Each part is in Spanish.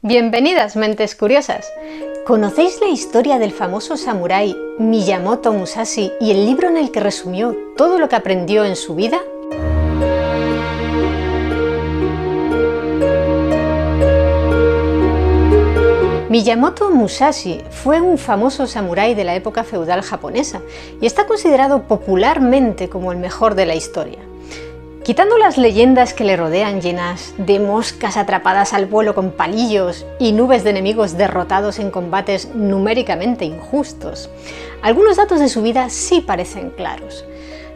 Bienvenidas, mentes curiosas. ¿Conocéis la historia del famoso samurái Miyamoto Musashi y el libro en el que resumió todo lo que aprendió en su vida? Miyamoto Musashi fue un famoso samurái de la época feudal japonesa y está considerado popularmente como el mejor de la historia. Quitando las leyendas que le rodean llenas de moscas atrapadas al vuelo con palillos y nubes de enemigos derrotados en combates numéricamente injustos, algunos datos de su vida sí parecen claros.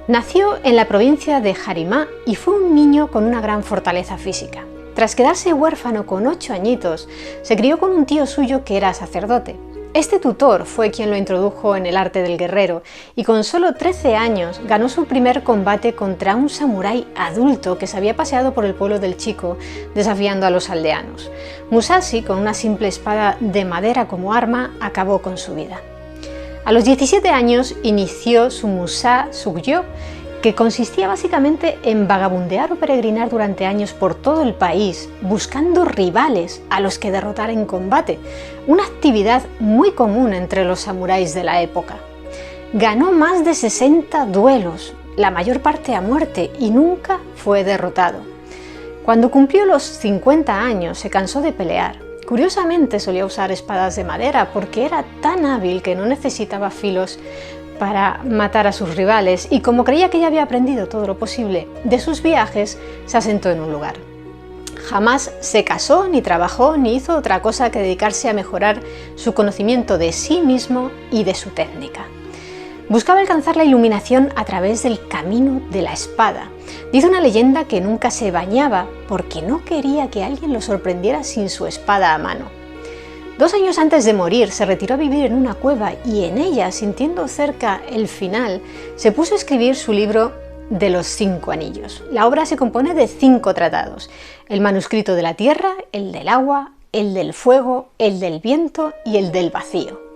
Nació en la provincia de Harima y fue un niño con una gran fortaleza física. Tras quedarse huérfano con 8 añitos, se crió con un tío suyo que era sacerdote. Este tutor fue quien lo introdujo en el arte del guerrero y con solo 13 años ganó su primer combate contra un samurái adulto que se había paseado por el pueblo del chico desafiando a los aldeanos. Musashi, con una simple espada de madera como arma, acabó con su vida. A los 17 años inició su Musa Sugyo, que consistía básicamente en vagabundear o peregrinar durante años por todo el país, buscando rivales a los que derrotar en combate, una actividad muy común entre los samuráis de la época. Ganó más de 60 duelos, la mayor parte a muerte, y nunca fue derrotado. Cuando cumplió los 50 años se cansó de pelear. Curiosamente solía usar espadas de madera porque era tan hábil que no necesitaba filos para matar a sus rivales, y como creía que ya había aprendido todo lo posible de sus viajes, se asentó en un lugar. Jamás se casó, ni trabajó, ni hizo otra cosa que dedicarse a mejorar su conocimiento de sí mismo y de su técnica. Buscaba alcanzar la iluminación a través del camino de la espada. Dice una leyenda que nunca se bañaba porque no quería que alguien lo sorprendiera sin su espada a mano. 2 años antes de morir se retiró a vivir en una cueva y en ella, sintiendo cerca el final, se puso a escribir su libro de los 5 anillos. La obra se compone de 5 tratados: el manuscrito de la tierra, el del agua, el del fuego, el del viento y el del vacío.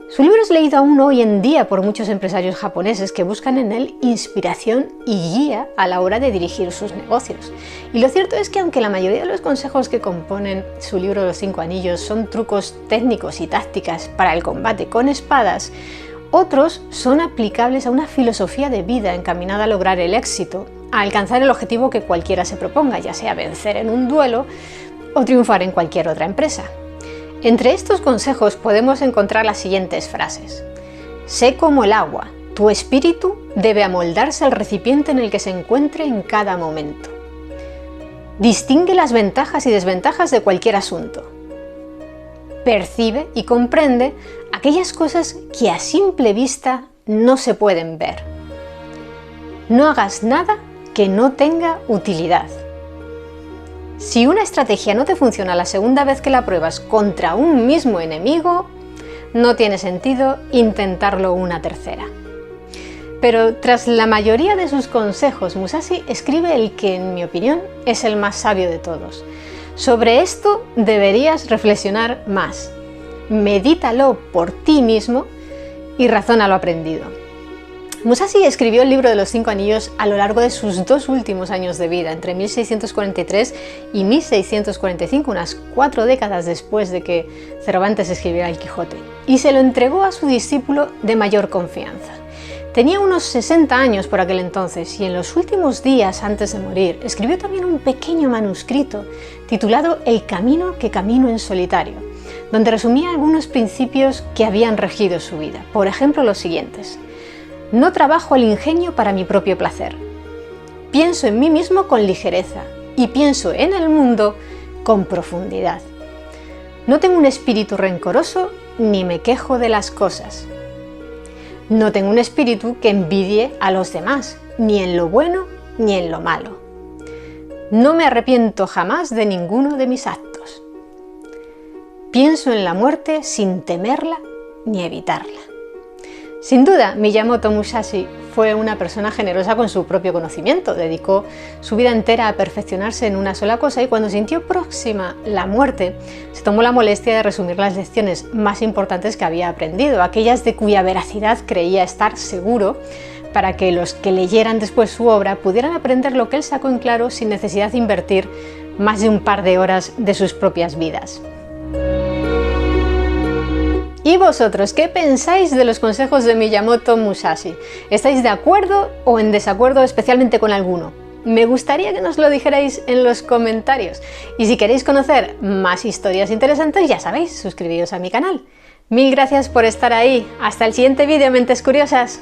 Su libro es leído aún hoy en día por muchos empresarios japoneses que buscan en él inspiración y guía a la hora de dirigir sus negocios. Y lo cierto es que aunque la mayoría de los consejos que componen su libro de los 5 anillos son trucos técnicos y tácticas para el combate con espadas, otros son aplicables a una filosofía de vida encaminada a lograr el éxito, a alcanzar el objetivo que cualquiera se proponga, ya sea vencer en un duelo o triunfar en cualquier otra empresa. Entre estos consejos podemos encontrar las siguientes frases: sé como el agua, tu espíritu debe amoldarse al recipiente en el que se encuentre en cada momento. Distingue las ventajas y desventajas de cualquier asunto. Percibe y comprende aquellas cosas que a simple vista no se pueden ver. No hagas nada que no tenga utilidad. Si una estrategia no te funciona la segunda vez que la pruebas contra un mismo enemigo, no tiene sentido intentarlo una tercera. Pero tras la mayoría de sus consejos, Musashi escribe el que, en mi opinión, es el más sabio de todos. Sobre esto deberías reflexionar más. Medítalo por ti mismo y razona lo aprendido. Musashi escribió el libro de los 5 anillos a lo largo de sus 2 últimos años de vida, entre 1643 y 1645, unas 4 décadas después de que Cervantes escribiera El Quijote, y se lo entregó a su discípulo de mayor confianza. Tenía unos 60 años por aquel entonces y en los últimos días antes de morir escribió también un pequeño manuscrito titulado El camino que camino en solitario, donde resumía algunos principios que habían regido su vida. Por ejemplo, los siguientes: no trabajo el ingenio para mi propio placer. Pienso en mí mismo con ligereza y pienso en el mundo con profundidad. No tengo un espíritu rencoroso ni me quejo de las cosas. No tengo un espíritu que envidie a los demás, ni en lo bueno ni en lo malo. No me arrepiento jamás de ninguno de mis actos. Pienso en la muerte sin temerla ni evitarla. Sin duda, Miyamoto Musashi fue una persona generosa con su propio conocimiento. Dedicó su vida entera a perfeccionarse en una sola cosa y cuando sintió próxima la muerte, se tomó la molestia de resumir las lecciones más importantes que había aprendido, aquellas de cuya veracidad creía estar seguro, para que los que leyeran después su obra pudieran aprender lo que él sacó en claro sin necesidad de invertir más de un par de horas de sus propias vidas. ¿Y vosotros qué pensáis de los consejos de Miyamoto Musashi? ¿Estáis de acuerdo o en desacuerdo especialmente con alguno? Me gustaría que nos lo dijerais en los comentarios. Y si queréis conocer más historias interesantes, ya sabéis, suscribíos a mi canal. Mil gracias por estar ahí. Hasta el siguiente vídeo, Mentes Curiosas.